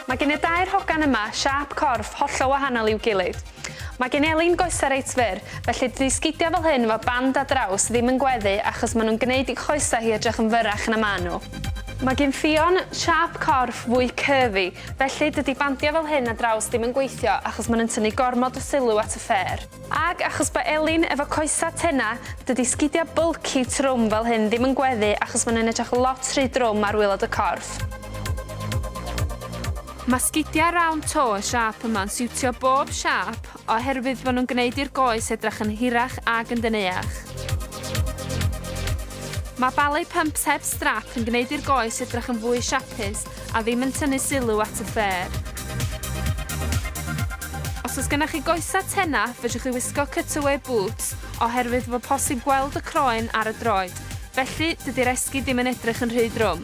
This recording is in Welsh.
Mae gen y dau'r hogan yma siap corff hollol wahanol i'w gilydd. Mae gen Elin goesau reit fyr, felly dydi sgidiau fel hyn efo band a draws ddim yn gweddu achos maen nhw'n gwneud i choesau hi edrych yn fyrrach na maen nhw. Mae gen Ffion siap corff fwy curvy, felly dydi bandiau fel hyn a draws ddim yn gweithio achos maen nhw'n tynnu gormod o sylw at y ffer. Ac achos bod Elin efo coesau tenna, dydi sgidiau bulky trwm fel hyn ddim yn gweddu achos maen nhw'n edrych lot rhy drwm ar waelod y corff. Mae sgidiau round toe y siap yma'n siwtio bob siap oherwydd bod nhw'n gwneud i'r goes edrych yn hirach ac yn dyneuach. Mae ballet pumps heb strap yn gwneud i'r goes edrych yn fwy siapus a ddim yn tynnu sylw at y ffer. Os oes gennych chi goesau tenna, fedrwch chi wisgo cutaway boots oherwydd bod posib gweld y croen ar y droed, felly dydi'r esgid ddim yn edrych yn rhy drwm.